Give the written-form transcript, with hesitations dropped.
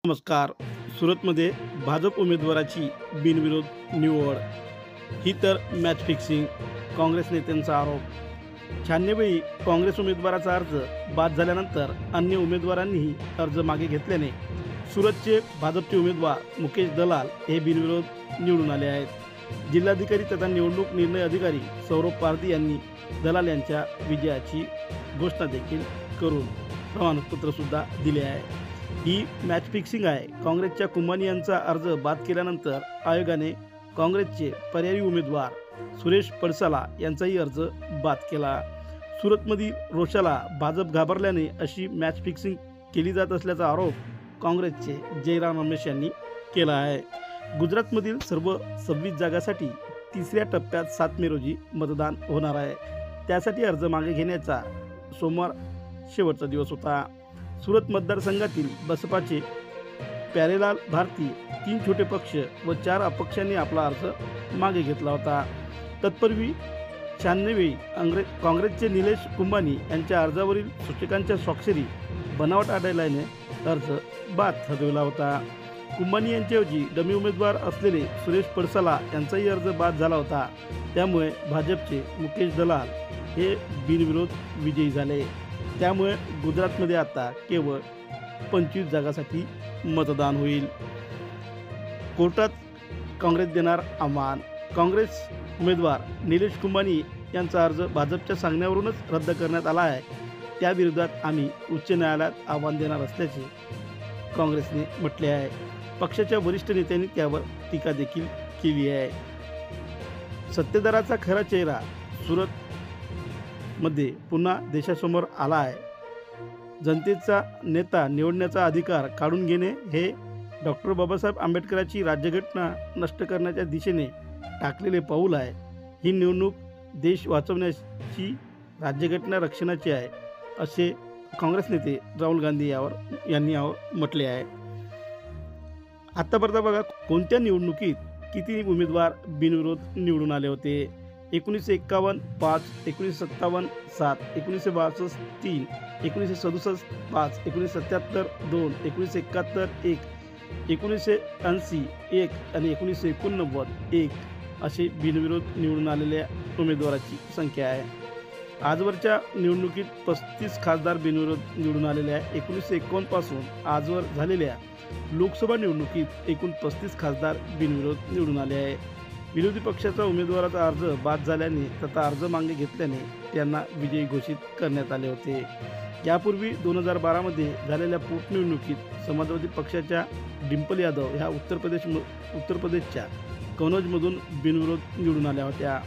नमस्कार. सुरतमध्ये भाजप उमेदवाराची बिनविरोध निवड ही तर मॅच फिक्सिंग. काँग्रेस नेत्यांचा आरोप. 96 काँग्रेस उमेदवाराचा अर्ज बाद झाल्यानंतर अन्य उमेदवारांनीही अर्ज मागे घेतल्याने सुरतचे भाजपचे उमेदवार मुकेश दलाल हे बिनविरोध निवडून आले आहेत. जिल्हाधिकारी तथा निवडणूक निर्णय अधिकारी सौरभ पारधी यांनी दलाल यांच्या विजयाची घोषणा देखील करून प्रमाणपत्रसुद्धा दिले आहे. ही मॅच फिक्सिंग आहे. काँग्रेसच्या कुंभानी यांचा अर्ज बाद केल्यानंतर आयोगाने काँग्रेसचे पर्यायी उमेदवार सुरेश पडसाला यांचाही अर्ज बाद केला. सुरतमधील रोषाला भाजप घाबरल्याने अशी मॅच फिक्सिंग केली जात असल्याचा आरोप काँग्रेसचे जयराम रमेश यांनी केला आहे. गुजरातमधील सर्व 26 जागांसाठी तिसऱ्या टप्प्यात 7 मे रोजी मतदान होणार आहे. त्यासाठी अर्ज मागे घेण्याचा सोमवार शेवटचा दिवस होता. सुरत मतदारसंघातील बसपाचे प्यारेलाल भारती, 3 छोटे पक्ष व 4 अपक्षांनी आपला अर्ज मागे घेतला होता. तत्पूर्वी 96 काँग्रेसचे निलेश कुंभानी यांच्या अर्जावरील सूचकांच्या स्वाक्षरी बनावट आढळल्याने अर्ज बाद ठरविला होता. कुंभानी यांच्याऐवजी डमी उमेदवार असलेले सुरेश पडसाला यांचाही अर्ज बाद झाला होता. त्यामुळे भाजपचे मुकेश दलाल हे बिनविरोध विजयी झाले. त्यामुळे गुजरातमध्ये आता केवळ 25 जागांसाठी मतदान होईल. कोर्टात काँग्रेस देणार आव्हान. काँग्रेस उमेदवार निलेश कुंभानी यांचा अर्ज भाजपच्या सांगण्यावरूनच रद्द करण्यात आला आहे. त्याविरोधात आम्ही उच्च न्यायालयात आव्हान देणार असल्याचे काँग्रेसने म्हटले आहे. पक्षाच्या वरिष्ठ नेत्यांनी त्यावर टीका देखील केली आहे. सत्तेदाराचा खरा चेहरा सुरतमध्ये पुन्हा देशासमोर आला आहे. जनतेचा नेता निवडण्याचा अधिकार काढून घेणे हे डॉक्टर बाबासाहेब आंबेडकरांची राज्यघटना नष्ट करण्याच्या दिशेने टाकलेले पाऊल आहे. ही निवडणूक देश वाचवण्याची, राज्यघटना रक्षणाची आहे, असे काँग्रेस नेते राहुल गांधी यांनी यावर म्हटले आहे. आतापर्यंत बघा कोणत्या निवडणुकीत किती उमेदवार बिनविरोध निवडून आले होते. 1951 5, 1957 7, 1962 3, 1967 5, 1977 2, 1971 1, 1980 1 आणि 1989 1 असे बिनविरोध निवडून आलेल्या उमेदवाराची संख्या आहे. आजवरच्या निवडणुकीत 35 खासदार बिनविरोध निवडून आलेले आहे. 1951 पासून आजवर झालेल्या लोकसभा निवडणुकीत एकूण 35 खासदार बिनविरोध निवडून आले आहे. विरोधी पक्षाचा उमेदवाराचा अर्ज बाद झाल्याने तथा अर्ज मागे घेतल्याने त्यांना विजयी घोषित करण्यात आले होते. यापूर्वी 2012 झालेल्या पोटनिवडणुकीत समाजवादी पक्षाच्या डिंपल यादव ह्या उत्तर प्रदेशच्या कनौजमधून बिनविरोध निवडून आल्या होत्या.